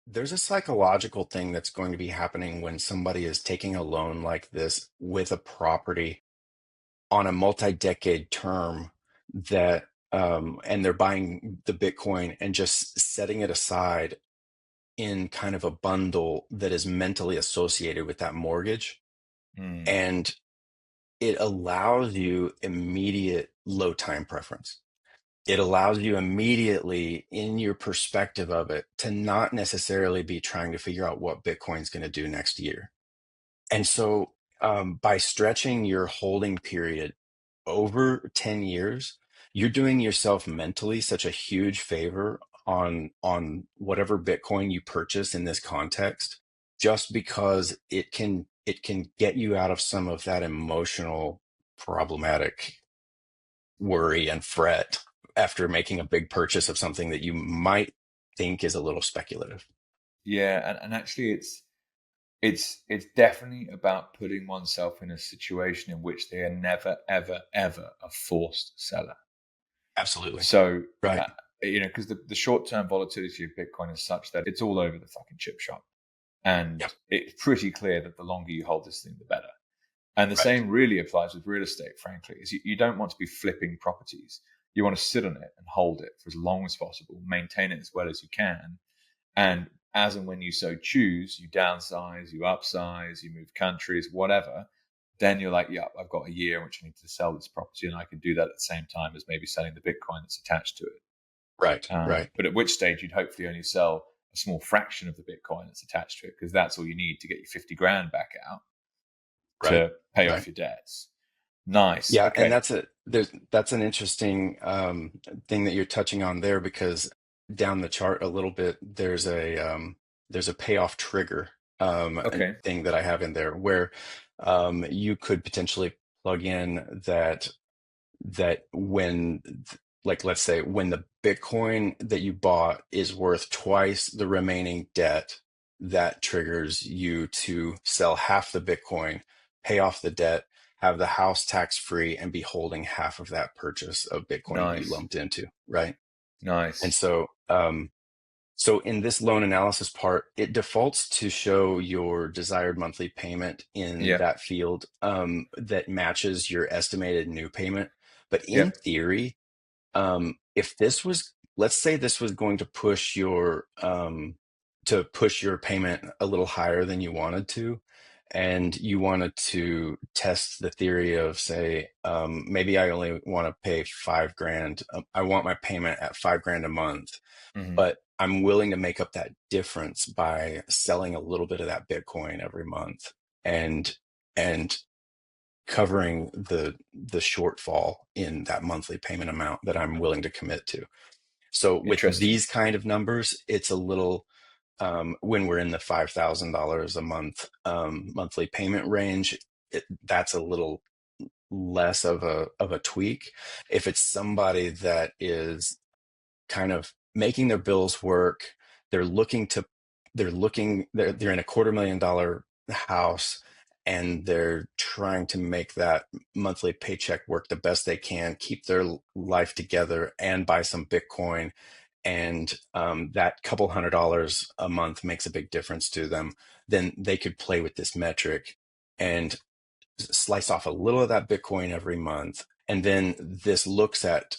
There's a psychological thing that's going to be happening when somebody is taking a loan like this with a property on a multi-decade term that and they're buying the Bitcoin and just setting it aside in kind of a bundle that is mentally associated with that mortgage. Mm, And it allows you immediate low time preference. It allows you immediately in your perspective of it to not necessarily be trying to figure out what Bitcoin's going to do next year. And so by stretching your holding period over 10 years, you're doing yourself mentally such a huge favor on whatever Bitcoin you purchase in this context, just because it can get you out of some of that emotional problematic worry and fret after making a big purchase of something that you might think is a little speculative. yeah, and actually, it's definitely about putting oneself in a situation in which they are never, ever, ever a forced seller. Absolutely. So, Right. uh, because the short term volatility of Bitcoin is such that it's all over the fucking chip shop, and Yep. it's pretty clear that the longer you hold this thing, the better. And the Right. same really applies with real estate, frankly, is you don't want to be flipping properties. You want to sit on it and hold it for as long as possible, maintain it as well as you can. And as and when you so choose, you downsize, you upsize, you move countries, whatever. Then you're like, yeah, I've got a year in which I need to sell this property, and I can do that at the same time as maybe selling the Bitcoin that's attached to it. Right. Right. But at which stage you'd hopefully only sell a small fraction of the Bitcoin that's attached to it, because that's all you need to get your 50 grand back out Right. to pay off Right. your debts. Nice. Yeah, and Okay. that's an interesting thing that you're touching on there, because down the chart a little bit there's a payoff trigger Okay. thing that I have in there where you could potentially plug in that when like let's say when the Bitcoin that you bought is worth twice the remaining debt, that triggers you to sell half the Bitcoin, pay off the debt, have the house tax free, and be holding half of that purchase of Bitcoin that you Nice. lumped into, right? And Nice. so in this loan analysis part, it defaults to show your desired monthly payment in Yep. that field that matches your estimated new payment. But in Yep. theory, if this was, let's say this was going to push your payment a little higher than you wanted to, and you wanted to test the theory of, say, maybe I only want to pay 5 grand. I want my payment at 5 grand a month, Hmm. but I'm willing to make up that difference by selling a little bit of that Bitcoin every month and and covering the shortfall in that monthly payment amount that I'm willing to commit to. So with Interesting. these kind of numbers, it's a little when we're in the $5,000 a month monthly payment range, that's a little less of a tweak. If it's somebody that is kind of making their bills work. They're looking to, they're in a $250,000 house, and they're trying to make that monthly paycheck work the best they can, keep their life together, and buy some Bitcoin. And that couple $100 a month makes a big difference to them. Then they could play with this metric and slice off a little of that Bitcoin every month. And then this looks at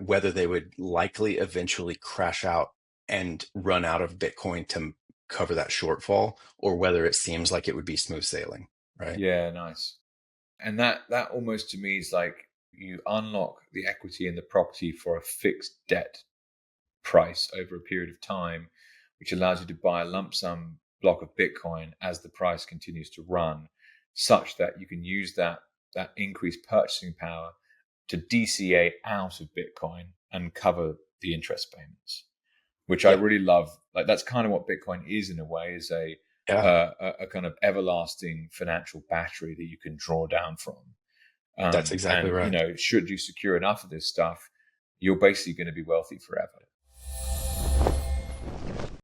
whether they would likely eventually crash out and run out of Bitcoin to cover that shortfall, or whether it seems like it would be smooth sailing, right? Yeah. Nice. And that almost to me is like you unlock the equity in the property for a fixed debt price over a period of time, which allows you to buy a lump sum block of Bitcoin as the price continues to run, such that you can use that increased purchasing power to DCA out of Bitcoin and cover the interest payments, which I Yeah, really love. Like that's kind of what Bitcoin is in a way, is yeah, a kind of everlasting financial battery that you can draw down from. that's exactly And right. should you secure enough of this stuff, you're basically going to be wealthy forever.